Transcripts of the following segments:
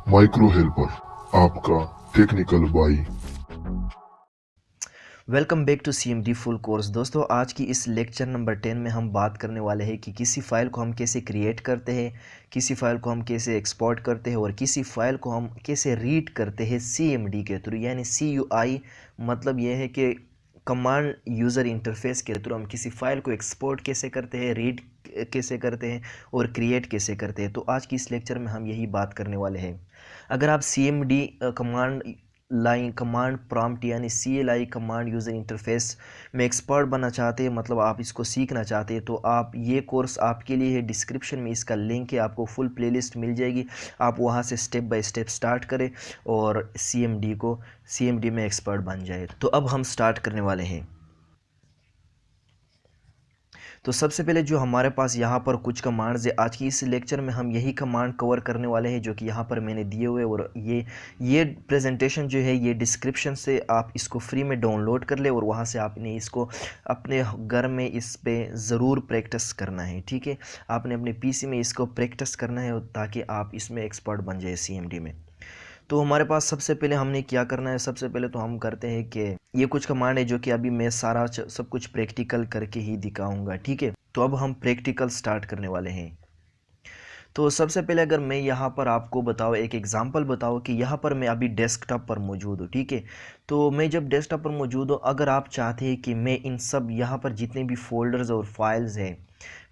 Micro helper, आपका technical भाई। Welcome back to CMD full course. दोस्तों, आज की इस लेक्चर नंबर 10 में हम बात करने वाले हैं कि किसी फ़ाइल को हम कैसे क्रिएट करते हैं, किसी फ़ाइल को हम कैसे एक्सपोर्ट करते हैं और किसी फ़ाइल को हम कैसे रीड करते हैं CMD के थ्रू, यानी CUI। मतलब यह है कि कमांड यूज़र इंटरफेस के थ्रू हम किसी फ़ाइल को एक्सपोर्ट कैसे करते हैं, रीड कैसे करते हैं और क्रिएट कैसे करते हैं। तो आज की इस लेक्चर में हम यही बात करने वाले हैं। अगर आप CMD command line command prompt यानी CLI कमांड यूज़र इंटरफेस में एक्सपर्ट बनना चाहते हैं, मतलब आप इसको सीखना चाहते हैं, तो आप ये कोर्स आपके लिए है। डिस्क्रिप्शन में इसका लिंक है, आपको फुल प्लेलिस्ट मिल जाएगी। आप वहाँ से स्टेप बाय स्टेप स्टार्ट करें और CMD में एक्सपर्ट बन जाए। तो अब हम स्टार्ट करने वाले हैं। तो सबसे पहले जो हमारे पास यहाँ पर कुछ कमांड्स है, आज की इस लेक्चर में हम यही कमांड कवर करने वाले हैं जो कि यहाँ पर मैंने दिए हुए। और ये प्रेजेंटेशन जो है ये डिस्क्रिप्शन से आप इसको फ्री में डाउनलोड कर ले और वहाँ से आपने इसको अपने घर में इस पे ज़रूर प्रैक्टिस करना है। ठीक है, आपने अपने PC में इसको प्रैक्टिस करना है ताकि आप इसमें एक्सपर्ट बन जाए CMD में। तो हमारे पास सबसे पहले हमने क्या करना है, सबसे पहले तो हम करते हैं कि ये कुछ कमांड है जो कि अभी मैं सारा सब कुछ प्रैक्टिकल करके ही दिखाऊंगा। ठीक है, तो अब हम प्रैक्टिकल स्टार्ट करने वाले हैं। तो सबसे पहले अगर मैं यहाँ पर आपको बताऊँ, एक एग्जांपल बताऊँ कि यहाँ पर मैं अभी डेस्कटॉप पर मौजूद हूँ। ठीक है, तो मैं जब डेस्कटॉप पर मौजूद हूँ, अगर आप चाहते हैं कि मैं इन सब यहाँ पर जितने भी फोल्डर्स और फाइल्स हैं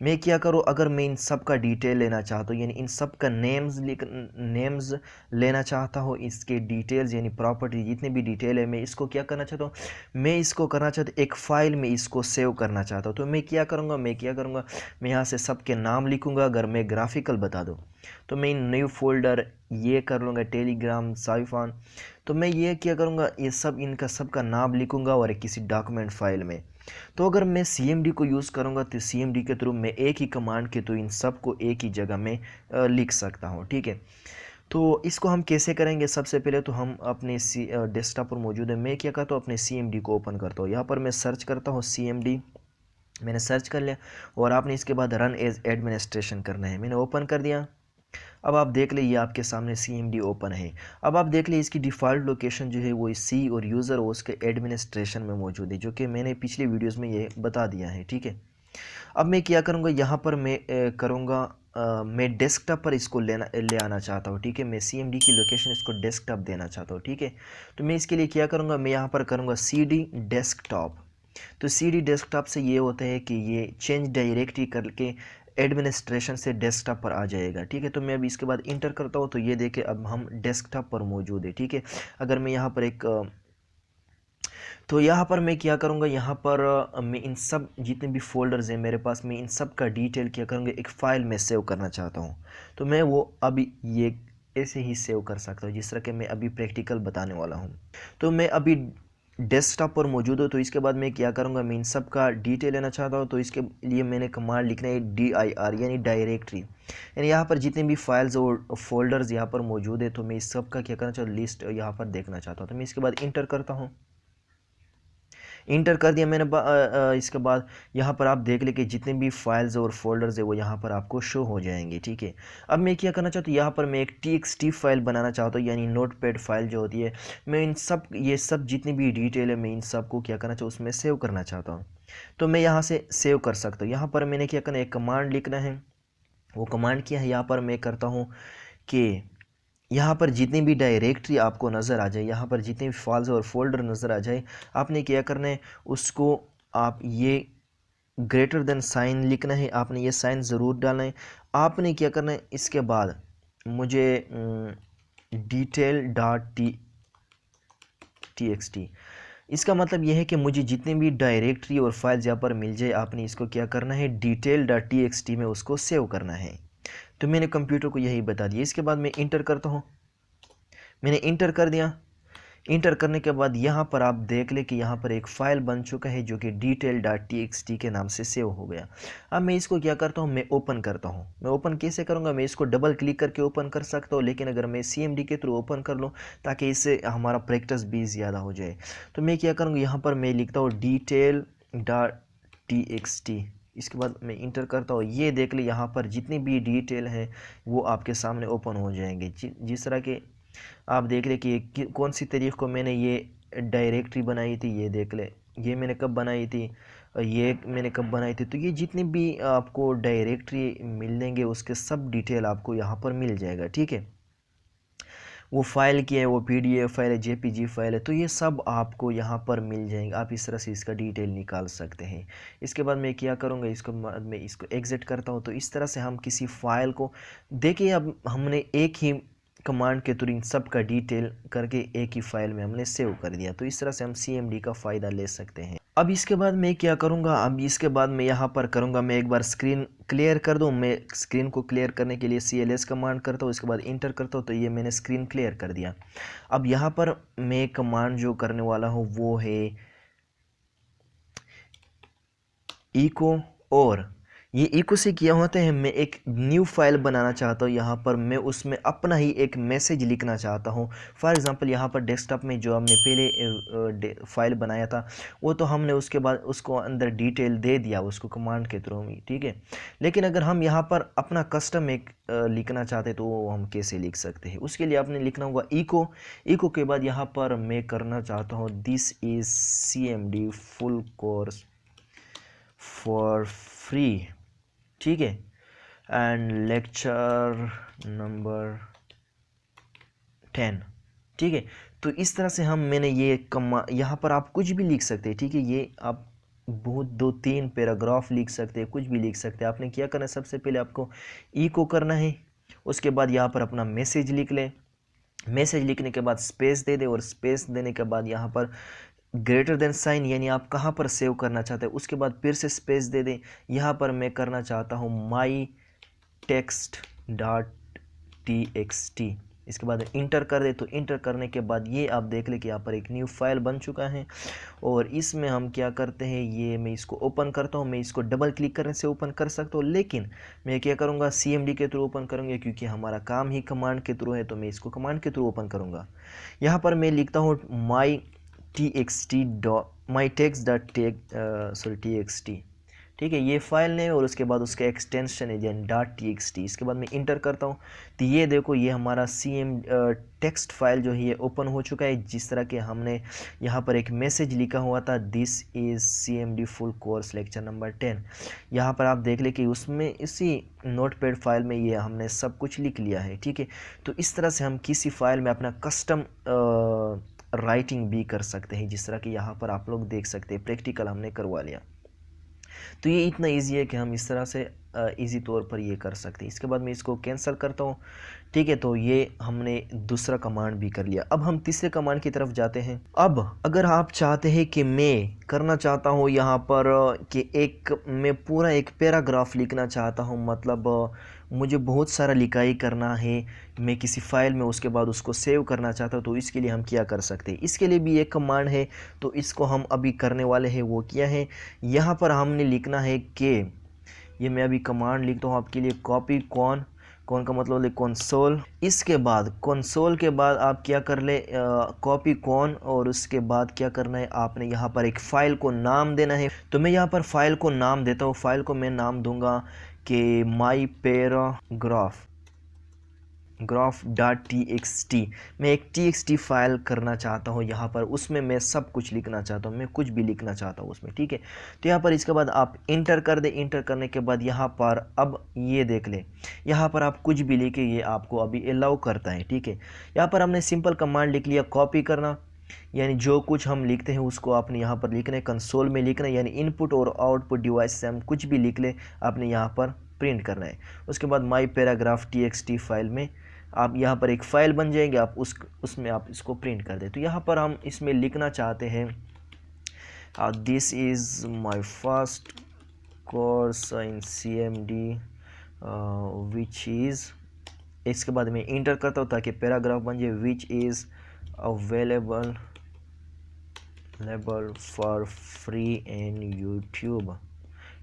मैं क्या करूँ, अगर मैं इन सब का डिटेल लेना चाहता हूँ, यानी इन सब का नेम्स लेना चाहता हूँ, इसके डिटेल्स यानी प्रॉपर्टी जितनी भी डिटेल है, मैं इसको क्या करना चाहता हूँ, मैं इसको करना चाहता हूँ एक फ़ाइल में इसको सेव करना चाहता हूँ। तो मैं क्या करूँगा, मैं यहाँ से सबके नाम लिखूँगा। अगर मैं ग्राफिकल बता दूँ तो मैं न्यू फोल्डर ये कर लूँगा, टेलीग्राम साइफॉन। तो मैं ये क्या करूँगा, ये सब इनका सबका नाम लिखूँगा और किसी डॉक्यूमेंट फाइल में। तो अगर मैं CMD को यूज़ करूँगा तो CMD के थ्रू मैं एक ही कमांड के तो इन सब को एक ही जगह में लिख सकता हूँ। ठीक है, तो इसको हम कैसे करेंगे, सबसे पहले तो हम अपने डेस्कटॉप पर मौजूद है। मैं क्या करता हूँ, अपने CMD को ओपन करता हूँ। यहाँ पर मैं सर्च करता हूँ CMD। मैंने सर्च कर लिया और आपने इसके बाद रन एज एडमिनिस्ट्रेशन करना है। मैंने ओपन कर दिया। अब आप देख ले ये आपके सामने CMD ओपन है। अब आप देख ले इसकी डिफ़ॉल्ट लोकेशन जो है वो C और यूज़र और उसके एडमिनिस्ट्रेशन में मौजूद है, जो कि मैंने पिछली वीडियोस में ये बता दिया है। ठीक है, अब मैं क्या करूँगा, यहाँ पर मैं करूँगा मैं डेस्कटॉप पर इसको ले आना चाहता हूँ। ठीक है, मैं CMD की लोकेशन इसको डेस्कटॉप देना चाहता हूँ। ठीक है, तो मैं इसके लिए क्या करूँगा, मैं यहाँ पर करूँगा CD डेस्कटॉप। तो CD डेस्कटॉप से ये होता है कि ये चेंज डायरेक्टरी करके एडमिनिस्ट्रेशन से डेस्कटॉप पर आ जाएगा। ठीक है, तो मैं अभी इसके बाद इंटर करता हूँ तो ये देखे अब हम डेस्कटॉप पर मौजूद है। ठीक है, अगर मैं यहाँ पर तो यहाँ पर मैं क्या करूँगा, यहाँ पर मैं इन सब जितने भी फोल्डर्स हैं मेरे पास, मैं इन सब का डिटेल क्या करूँगा, एक फ़ाइल में सेव करना चाहता हूँ। तो मैं वो अभी ये ऐसे ही सेव कर सकता हूँ जिस तरह के मैं अभी प्रैक्टिकल बताने वाला हूँ। तो मैं अभी डेस्कटॉप पर मौजूद हूँ। तो इसके बाद मैं क्या करूँगा, मैं इन सब का डिटेल लेना चाहता हूँ। तो इसके लिए मैंने कमांड लिखना है DIR यानी डायरेक्टरी, यानी यहाँ पर जितने भी फाइल्स और फोल्डर्स यहाँ पर मौजूद है तो मैं इस सब का क्या करना चाहता हूँ, लिस्ट यहाँ पर देखना चाहता हूँ। तो मैं इसके बाद इंटर करता हूँ। इंटर कर दिया मैंने। इसके बाद यहाँ पर आप देख ले कि जितने भी फाइल्स और फोल्डर्स है वो यहाँ पर आपको शो हो जाएंगे। ठीक है, अब मैं क्या करना चाहता हूँ, यहाँ पर मैं एक TXT फाइल बनाना चाहता हूँ, यानी नोटपैड फाइल जो होती है। मैं इन सब ये सब जितनी भी डिटेल है मैं इन सब को क्या करना चाहता हूँ, उसमें सेव करना चाहता हूँ। तो मैं यहाँ से सेव कर सकता हूँ। यहाँ पर मैंने क्या करना है, एक कमांड लिखना है। वो कमांड क्या है, यहाँ पर मैं करता हूँ कि यहाँ पर जितनी भी डायरेक्टरी आपको नज़र आ जाए, यहाँ पर जितने भी फाइल्स और फोल्डर नज़र आ जाए, आपने क्या करना है, उसको आप ये ग्रेटर देन साइन लिखना है। आपने ये साइन ज़रूर डालना है। आपने क्या करना है, इसके बाद मुझे डिटेल डॉट TXT, इसका मतलब यह है कि मुझे जितने भी डायरेक्टरी और फाइल्स यहाँ पर मिल जाए, आपने इसको क्या करना है, डिटेल डॉट TXT में उसको सेव करना है। तो मैंने कंप्यूटर को यही बता दिया। इसके बाद मैं इंटर करता हूँ। मैंने इंटर कर दिया। इंटर करने के बाद यहाँ पर आप देख ले कि यहाँ पर एक फ़ाइल बन चुका है जो कि detail.txt के नाम से सेव हो गया। अब मैं इसको क्या करता हूँ, मैं ओपन करता हूँ। मैं ओपन कैसे करूँगा, मैं इसको डबल क्लिक करके ओपन कर सकता हूँ, लेकिन अगर मैं CMD के थ्रू ओपन कर लूँ ताकि इससे हमारा प्रैक्टिस भी ज़्यादा हो जाए, तो मैं क्या करूँगा, यहाँ पर मैं लिखता हूँ detail.txt। इसके बाद मैं इंटर करता हूँ, ये देख ले यहाँ पर जितनी भी डिटेल है वो आपके सामने ओपन हो जाएंगे। जिस तरह के आप देख ले कि कौन सी तारीख को मैंने ये डायरेक्टरी बनाई थी, ये देख ले, ये मैंने कब बनाई थी, ये मैंने कब बनाई थी। तो ये जितनी भी आपको डायरेक्टरी मिलेंगे उसके सब डिटेल आपको यहाँ पर मिल जाएगा, ठीक है। वो फाइल की है, वो पीडीएफ फाइल है, जेपीजी फाइल है, तो ये सब आपको यहाँ पर मिल जाएंगे। आप इस तरह से इसका डिटेल निकाल सकते हैं। इसके बाद मैं क्या करूँगा, इसको मैं इसको एग्जिट करता हूँ। तो इस तरह से हम किसी फाइल को देखिए, अब हमने एक ही कमांड के थ्रू इन सब का डिटेल करके एक ही फाइल में हमने सेव कर दिया। तो इस तरह से हम सीएमडी का फ़ायदा ले सकते हैं। अब इसके बाद मैं क्या करूँगा, अब इसके बाद मैं यहाँ पर करूँगा, मैं एक बार स्क्रीन क्लियर कर दूँ। मैं स्क्रीन को क्लियर करने के लिए CLS कमांड करता हूँ, इसके बाद इंटर करता हूँ। तो ये मैंने स्क्रीन क्लियर कर दिया। अब यहाँ पर मैं कमांड जो करने वाला हूँ वो है इको, और ये इको से किया होता है, मैं एक न्यू फाइल बनाना चाहता हूँ। यहाँ पर मैं उसमें अपना ही एक मैसेज लिखना चाहता हूँ। फॉर एग्जांपल यहाँ पर डेस्कटॉप में जो हमने पहले फाइल बनाया था वो तो हमने उसके बाद उसको अंदर डिटेल दे दिया उसको कमांड के थ्रू में, ठीक है। लेकिन अगर हम यहाँ पर अपना कस्टम एक लिखना चाहते तो वो हम कैसे लिख सकते हैं, उसके लिए आपने लिखना होगा इको। इको के बाद यहाँ पर मैं करना चाहता हूँ this is CMD full course for free, ठीक है, एंड लेक्चर नंबर 10, ठीक है। तो इस तरह से मैंने ये यहाँ पर आप कुछ भी लिख सकते हैं, ठीक है। ये आप बहुत 2-3 पैराग्राफ लिख सकते हैं, कुछ भी लिख सकते हैं। आपने क्या करना है, सबसे पहले आपको इको करना है, उसके बाद यहाँ पर अपना मैसेज लिख लें। मैसेज लिखने के बाद स्पेस दे दे, और स्पेस देने के बाद यहाँ पर ग्रेटर देन साइन, यानी आप कहाँ पर सेव करना चाहते हैं, उसके बाद फिर से स्पेस दे दें। यहाँ पर मैं करना चाहता हूँ माई टेक्स्ट डॉट TXT, इसके बाद इंटर कर दे। तो इंटर करने के बाद ये आप देख ले कि यहाँ पर एक न्यू फाइल बन चुका है। और इसमें हम क्या करते हैं, ये मैं इसको ओपन करता हूँ। मैं इसको डबल क्लिक करने से ओपन कर सकता हूँ, लेकिन मैं क्या करूँगा, CMD के थ्रू ओपन करूँगा, क्योंकि हमारा काम ही कमांड के थ्रू है। तो मैं इसको कमांड के थ्रू ओपन करूँगा। यहाँ पर मैं लिखता हूँ माई टेक्स्ट डॉट TXT, ठीक है, ये फाइल नेम और उसके बाद उसका एक्सटेंशन है .txt। इसके बाद मैं इंटर करता हूँ। तो ये देखो, ये हमारा टेक्स्ट फाइल जो है ये ओपन हो चुका है। जिस तरह के हमने यहाँ पर एक मैसेज लिखा हुआ था, this is CMD full course lecture number 10, यहाँ पर आप देख ले कि उसमें इसी नोटपैड फाइल में ये हमने सब कुछ लिख लिया है, ठीक है। तो इस तरह से हम किसी फाइल में अपना कस्टम राइटिंग भी कर सकते हैं, जिस तरह कि यहाँ पर आप लोग देख सकते हैं, प्रैक्टिकल हमने करवा लिया। तो ये इतना इजी है कि हम इस तरह से इजी तौर पर ये कर सकते हैं। इसके बाद मैं इसको कैंसिल करता हूँ, ठीक है। तो ये हमने दूसरा कमांड भी कर लिया। अब हम तीसरे कमांड की तरफ जाते हैं। अब अगर आप चाहते हैं कि मैं करना चाहता हूँ यहाँ पर कि मैं पूरा एक पैराग्राफ लिखना चाहता हूँ, मतलब मुझे बहुत सारा लिखाई करना है, मैं किसी फाइल में उसके बाद उसको सेव करना चाहता हूँ, तो इसके लिए हम क्या कर सकते हैं, इसके लिए भी एक कमांड है। तो इसको हम अभी करने वाले हैं। वो क्या है, यहाँ पर हमने लिखना है कि ये मैं अभी कमांड लिखता हूँ आपके लिए, कॉपी कौन का मतलब है कंसोल। इसके बाद कंसोल के बाद आप क्या कर ले, कॉपी कौन, और उसके बाद क्या करना है, आपने यहाँ पर एक फ़ाइल को नाम देना है। तो मैं यहाँ पर फ़ाइल को नाम देता हूँ। फ़ाइल को मैं नाम दूंगा कि माई पैराग्राफ .txt। मैं एक TXT फाइल करना चाहता हूँ यहाँ पर, उसमें मैं सब कुछ लिखना चाहता हूँ, मैं कुछ भी लिखना चाहता हूँ उसमें, ठीक है। तो यहाँ पर इसके बाद आप इंटर कर दे। इंटर करने के बाद यहाँ पर अब ये देख ले, यहाँ पर आप कुछ भी लिखे, ये आपको अभी अलाउ करता है, ठीक है। यहाँ पर हमने सिंपल कमांड लिख लिया, कॉपी करना, यानी जो कुछ हम लिखते हैं उसको आपने यहाँ पर लिखना है, कंसोल में लिखना है, यानी इनपुट और आउटपुट डिवाइस से हम कुछ भी लिख ले, आपने यहाँ पर प्रिंट करना है। उसके बाद माई पैराग्राफ TXT फाइल में आप यहाँ पर एक फ़ाइल बन जाएंगे, आप उसमें आप इसको प्रिंट कर दें। तो यहाँ पर हम इसमें लिखना चाहते हैं this is my first course in CMD which is, इसके बाद मैं इंटर करता हूँ ताकि पैराग्राफ बन जाए, which is available for free in YouTube,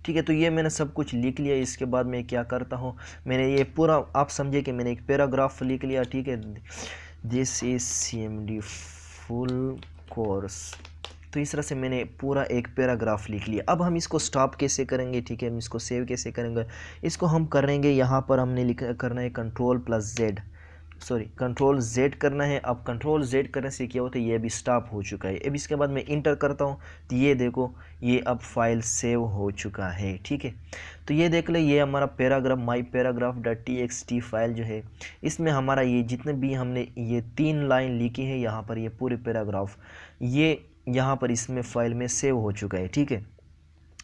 ठीक है। तो ये मैंने सब कुछ लिख लिया। इसके बाद मैं क्या करता हूँ, मैंने ये पूरा, आप समझे कि मैंने एक पैराग्राफ लिख लिया, ठीक है। This is CMD full course तो इस तरह से मैंने पूरा एक पैराग्राफ लिख लिया। अब हम इसको स्टॉप कैसे करेंगे, ठीक है, हम इसको सेव कैसे करेंगे, इसको हम करेंगे यहाँ पर हमने करना है कंट्रोल जेड करना है। अब कंट्रोल जेड करने से क्या होता है, ये अभी स्टॉप हो चुका है। अब इसके बाद मैं इंटर करता हूँ तो ये देखो ये अब फाइल सेव हो चुका है, ठीक है। तो ये देख ले, ये हमारा पैराग्राफ माई पैराग्राफ डॉट txt फाइल जो है, इसमें हमारा ये जितने भी हमने ये 3 लाइन लिखी है यहाँ पर, ये पूरे पैराग्राफ ये यहाँ पर इसमें फाइल में सेव हो चुका है, ठीक है।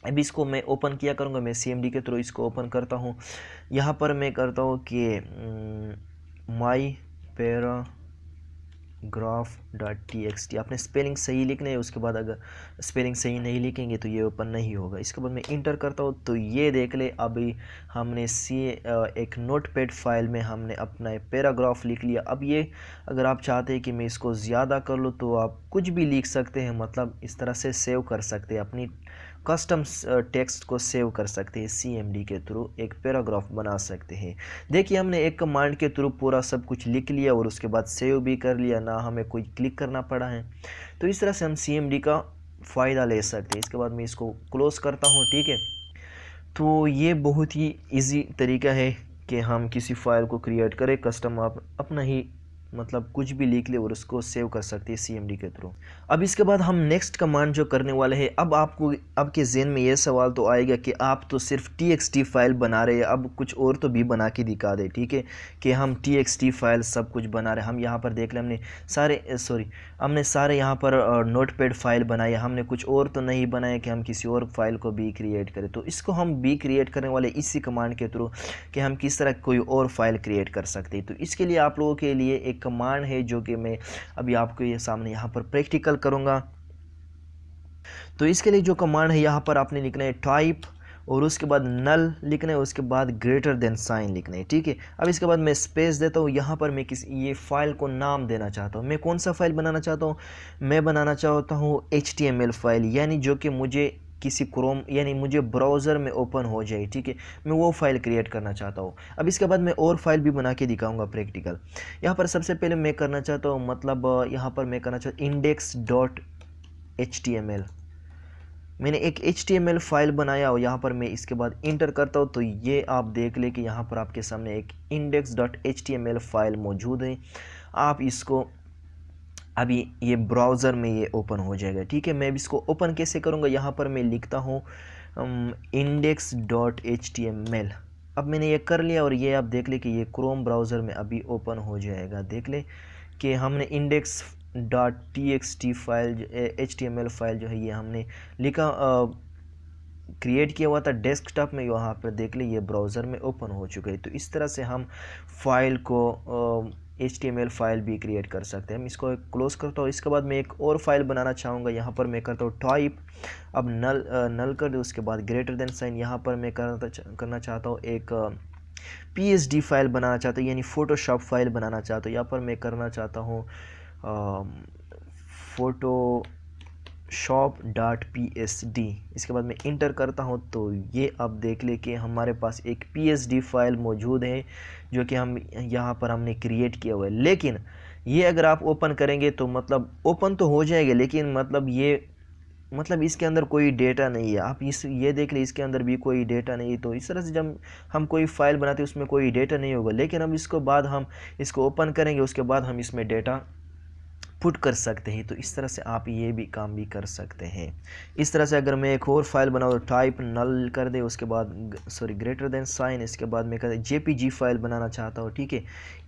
अब इसको मैं ओपन किया करूँगा, मैं CMD के थ्रू इसको ओपन करता हूँ। यहाँ पर मैं करता हूँ कि माई पैराग्राफ डॉट txt, आपने स्पेलिंग सही लिखना है, उसके बाद अगर स्पेलिंग सही नहीं लिखेंगे तो ये ओपन नहीं होगा। इसके बाद मैं इंटर करता हूँ तो ये देख ले, अभी हमने एक नोटपैड फाइल में हमने अपना पैराग्राफ लिख लिया। अब ये अगर आप चाहते हैं कि मैं इसको ज़्यादा कर लूँ तो आप कुछ भी लिख सकते हैं, मतलब इस तरह से सेव कर सकते हैं, अपनी कस्टम टेक्स्ट को सेव कर सकते हैं। CMD के थ्रू एक पैराग्राफ बना सकते हैं। देखिए हमने एक कमांड के थ्रू पूरा सब कुछ लिख लिया और उसके बाद सेव भी कर लिया, ना हमें कोई क्लिक करना पड़ा है। तो इस तरह से हम CMD का फ़ायदा ले सकते हैं। इसके बाद मैं इसको क्लोज़ करता हूँ, ठीक है। तो ये बहुत ही इजी तरीका है कि हम किसी फाइल को क्रिएट करें, कस्टम आप अपना ही मतलब कुछ भी लिख ले और उसको सेव कर सकते हैं CMD के थ्रू। अब इसके बाद हम नेक्स्ट कमांड जो करने वाले हैं, अब आपके ज़हन में ये सवाल तो आएगा कि आप तो सिर्फ TXT फाइल बना रहे हैं, अब कुछ और तो भी बना के दिखा दे, ठीक है, कि हम TXT फाइल सब कुछ बना रहे हैं। हम यहाँ पर देख लें, हमने सारे यहाँ पर नोटपैड फाइल बनाए, हमने कुछ और तो नहीं बनाया कि हम किसी और फाइल को भी क्रिएट करें। तो इसको हम भी क्रिएट करने वाले इसी कमांड के थ्रू कि हम किस तरह कोई और फाइल क्रिएट कर सकते हैं। तो इसके लिए आप लोगों के लिए एक कमांड है जो कि मैं अभी आपको ये सामने यहाँ पर प्रैक्टिकल करूँगा। तो इसके लिए जो कमांड है, यहाँ पर आपने लिखना है टाइप और उसके बाद नल लिखना है, उसके बाद ग्रेटर देन साइन लिखना है, ठीक है। अब इसके बाद मैं स्पेस देता हूँ। यहाँ पर मैं ये फाइल को नाम देना चाहता हूँ। मैं कौन सा फाइल बनाना चाहता हूँ, मैं बनाना चाहता हूँ HTML फाइल, यानी जो कि मुझे किसी क्रोम यानी मुझे ब्राउज़र में ओपन हो जाए, ठीक है, मैं वो फाइल क्रिएट करना चाहता हूँ। अब इसके बाद मैं और फाइल भी बना के दिखाऊंगा प्रैक्टिकल। यहाँ पर सबसे पहले मैं करना चाहता हूँ, मतलब यहाँ पर मैं करना चाहता हूँ index.html। मैंने एक HTML फाइल बनाया और यहाँ पर मैं इसके बाद इंटर करता हूँ तो ये आप देख ले कि यहाँ पर आपके सामने एक index.html फाइल मौजूद है। आप इसको अभी ये ब्राउज़र में ये ओपन हो जाएगा, ठीक है। मैं इसको ओपन कैसे करूँगा, यहाँ पर मैं लिखता हूँ index.html। अब मैंने ये कर लिया और ये आप देख ले कि ये क्रोम ब्राउज़र में अभी ओपन हो जाएगा। देख ले कि हमने index.txt फाइल HTML फाइल जो है ये हमने लिखा क्रिएट किया हुआ था डेस्कटॉप में, यहाँ पर देख ले ये ब्राउज़र में ओपन हो चुका है। तो इस तरह से हम फाइल को HTML फाइल भी क्रिएट कर सकते हैं। हम इसको क्लोज करता हूँ। इसके बाद मैं एक और फाइल बनाना चाहूँगा। यहाँ पर मैं करता हूँ टाइप, अब नल कर दे, उसके बाद ग्रेटर देन साइन। यहाँ पर मैं करना चाहता हूँ एक PSD फाइल बनाना चाहता हूँ, यानी फ़ोटोशॉप फाइल बनाना चाहता हूँ। यहाँ पर मैं करना चाहता हूँ photoshop.psd। इसके बाद मैं इंटर करता हूँ तो ये आप देख ले कि हमारे पास एक PSD फाइल मौजूद है जो कि हम यहाँ पर हमने क्रिएट किया हुआ है। लेकिन ये अगर आप ओपन करेंगे तो मतलब ओपन तो हो जाएगा, लेकिन मतलब इसके अंदर कोई डेटा नहीं है। आप ये देख ले इसके अंदर भी कोई डेटा नहीं है। तो इस तरह से जब हम कोई फाइल बनाते हैं उसमें कोई डेटा नहीं होगा, लेकिन अब इसको बाद हम इसको ओपन करेंगे, उसके बाद हम इसमें डेटा पुट कर सकते हैं। तो इस तरह से आप ये भी काम भी कर सकते हैं। इस तरह से अगर मैं एक और फाइल बनाऊँ तो टाइप नल कर दे, उसके बाद ग्रेटर देन साइन, इसके बाद मैं JPG फाइल बनाना चाहता हूँ, ठीक है,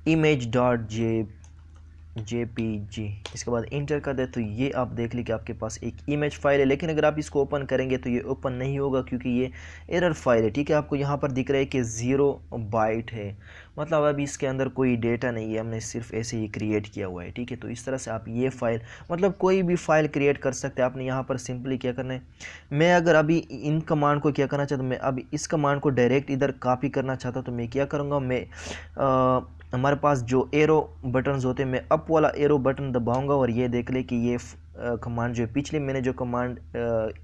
image.jpg। इसके बाद इंटर कर दे तो ये आप देख ली कि आपके पास एक इमेज फाइल है। लेकिन अगर आप इसको ओपन करेंगे तो ये ओपन नहीं होगा क्योंकि ये एरर फाइल है, ठीक है। आपको यहाँ पर दिख रहा है कि 0 बाइट है, मतलब अभी इसके अंदर कोई डेटा नहीं है, हमने सिर्फ ऐसे ही क्रिएट किया हुआ है, ठीक है। तो इस तरह से आप ये फाइल मतलब कोई भी फाइल क्रिएट कर सकते हैं। आपने यहाँ पर सिंपली क्या करना है, मैं अगर अभी इन कमांड को क्या करना चाहता हूँ, मैं अभी इस कमांड को डायरेक्ट इधर कॉपी करना चाहता हूँ तो मैं क्या करूँगा, मैं हमारे पास जो एरो बटन्स होते हैं, मैं अप वाला एरो बटन दबाऊंगा और ये देख ले कि ये कमांड जो पिछले मैंने जो कमांड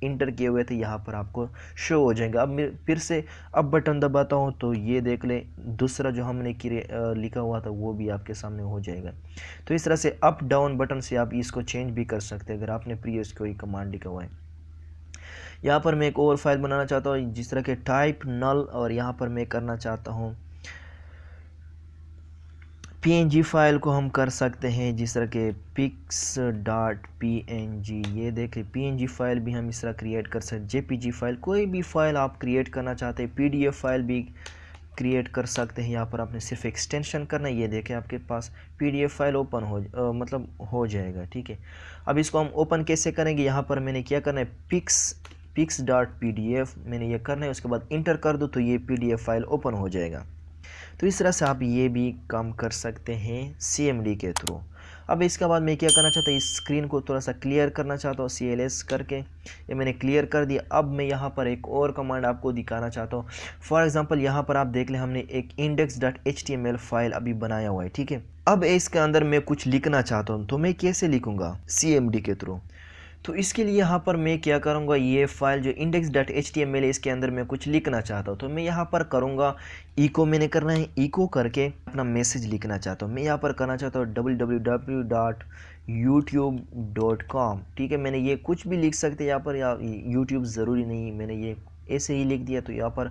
इंटर किए हुए थे यहाँ पर आपको शो हो जाएगा। अब मैं फिर से अप बटन दबाता हूँ तो ये देख ले दूसरा जो हमने लिखा हुआ था वो भी आपके सामने हो जाएगा। तो इस तरह से अप डाउन बटन से आप इसको चेंज भी कर सकते हैं अगर आपने प्रीवियस कोई कमांड लिखा हुआ है। यहाँ पर मैं एक और फाइल बनाना चाहता हूँ जिस तरह के टाइप नल, और यहाँ पर मैं करना चाहता हूँ png फाइल को हम कर सकते हैं जिस तरह के pics.png। ये देखें png फाइल भी हम इस तरह क्रिएट कर सकते हैं। jpg फाइल, कोई भी फाइल आप क्रिएट करना चाहते हैं, pdf फाइल भी क्रिएट कर सकते हैं। यहाँ पर आपने सिर्फ एक्सटेंशन करना है, ये देखें आपके पास pdf फाइल ओपन मतलब हो जाएगा। ठीक है, अब इसको हम ओपन कैसे करेंगे, यहाँ पर मैंने क्या करना है pics.pdf मैंने ये करना है, उसके बाद इंटर कर दो तो ये pdf फाइल ओपन हो जाएगा। तो इस तरह से आप ये भी काम कर सकते हैं CMD के थ्रू। अब इसके बाद मैं क्या करना चाहता हूँ, इस स्क्रीन को थोड़ा सा क्लियर करना चाहता हूँ CLS करके, ये मैंने क्लियर कर दिया। अब मैं यहाँ पर एक और कमांड आपको दिखाना चाहता हूँ। फॉर एग्जांपल यहाँ पर आप देख लें हमने एक index.html फाइल अभी बनाया हुआ है। ठीक है, अब इसके अंदर मैं कुछ लिखना चाहता हूँ तो मैं कैसे लिखूँगा, CMD के थ्रू। तो इसके लिए यहाँ पर मैं क्या करूँगा, ये फाइल जो index.html है इसके अंदर मैं कुछ लिखना चाहता हूँ तो मैं यहाँ पर करूँगा इको, मैंने करना है इको करके अपना मैसेज लिखना चाहता हूँ। मैं यहाँ पर करना चाहता हूँ www.youtube.com। ठीक है, मैंने ये कुछ भी लिख सकते हैं यहाँ पर, या यूट्यूब ज़रूरी नहीं, मैंने ये ऐसे ही लिख दिया। तो यहाँ पर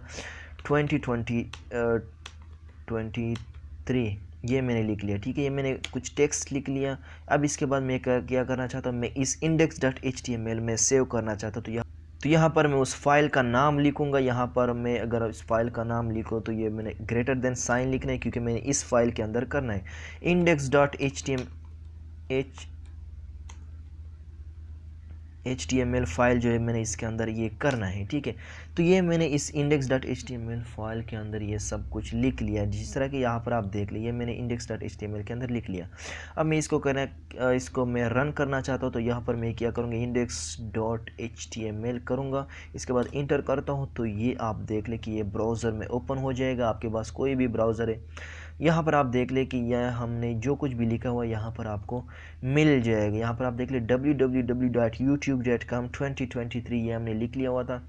2023 ये मैंने लिख लिया। ठीक है, ये मैंने कुछ टेक्स्ट लिख लिया। अब इसके बाद मैं क्या करना चाहता हूँ, मैं इस index.html में सेव करना चाहता हूँ। तो यहाँ पर मैं उस फाइल का नाम लिखूँगा। यहाँ पर मैं अगर इस फाइल का नाम लिखूँ तो ये मैंने ग्रेटर देन साइन लिखना है क्योंकि मैंने इस फाइल के अंदर करना है। index.html फाइल जो है मैंने इसके अंदर ये करना है। ठीक है, तो ये मैंने इस index.html फाइल के अंदर ये सब कुछ लिख लिया, जिस तरह कि यहाँ पर आप देख लीजिए मैंने index.html के अंदर लिख लिया। अब मैं इसको मैं रन करना चाहता हूँ तो यहाँ पर मैं क्या करूँगा, index.html करूँगा, इसके बाद इंटर करता हूँ तो ये आप देख लें कि ये ब्राउज़र में ओपन हो जाएगा। आपके पास कोई भी ब्राउज़र है, यहाँ पर आप देख ले कि यह हमने जो कुछ भी लिखा हुआ यहाँ पर आपको मिल जाएगा। यहाँ पर आप देख ले www.youtube.com 2023 ये हमने लिख लिया हुआ था।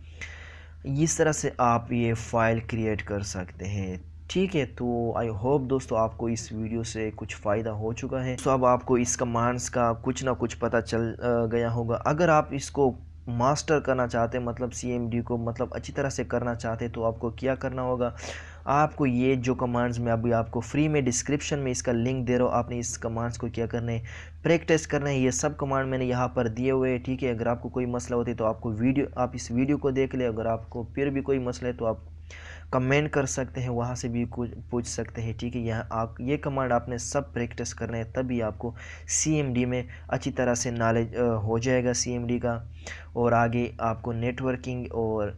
इस तरह से आप ये फाइल क्रिएट कर सकते हैं। ठीक है, तो आई होप दोस्तों आपको इस वीडियो से कुछ फ़ायदा हो चुका है। तो अब आपको इस कमांड्स का कुछ ना कुछ पता चल गया होगा। अगर आप इसको मास्टर करना चाहते हैं, मतलब CMD को मतलब अच्छी तरह से करना चाहते हैं, तो आपको क्या करना होगा, आपको ये जो कमांड्स मैं अभी आपको फ्री में डिस्क्रिप्शन में इसका लिंक दे रहा हूँ, आपने इस कमांड्स को क्या करना है, प्रैक्टिस करना है। ये सब कमांड मैंने यहाँ पर दिए हुए हैं। ठीक है, अगर आपको कोई मसला होता है तो आप इस वीडियो को देख ले। अगर आपको फिर भी कोई मसला है तो आप कमेंट कर सकते हैं, वहाँ से भी कुछ पूछ सकते हैं। ठीक है, यहाँ आप ये कमांड आपने सब प्रैक्टिस करना है, तभी आपको CMD में अच्छी तरह से नॉलेज हो जाएगा CMD का, और आगे आपको नेटवर्किंग और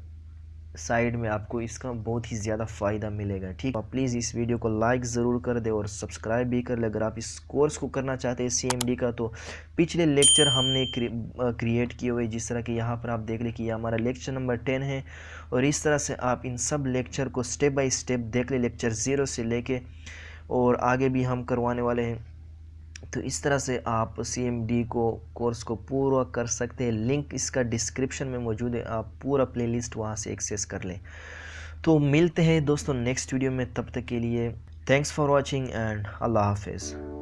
साइड में आपको इसका बहुत ही ज़्यादा फ़ायदा मिलेगा। ठीक है, प्लीज़ इस वीडियो को लाइक ज़रूर कर दे और सब्सक्राइब भी कर ले। अगर आप इस कोर्स को करना चाहते हैं CMD का, तो पिछले लेक्चर हमने क्रिएट किए हुए, जिस तरह कि यहाँ पर आप देख ले कि ये हमारा लेक्चर नंबर 10 है, और इस तरह से आप इन सब लेक्चर को स्टेप बाय स्टेप देख ले, लेक्चर 0 से लेके और आगे भी हम करवाने वाले हैं। तो इस तरह से आप CMD कोर्स को पूरा कर सकते हैं। लिंक इसका डिस्क्रिप्शन में मौजूद है, आप पूरा प्लेलिस्ट वहाँ से एक्सेस कर लें। तो मिलते हैं दोस्तों नेक्स्ट वीडियो में, तब तक के लिए थैंक्स फॉर वॉचिंग एंड अल्लाह हाफिज़।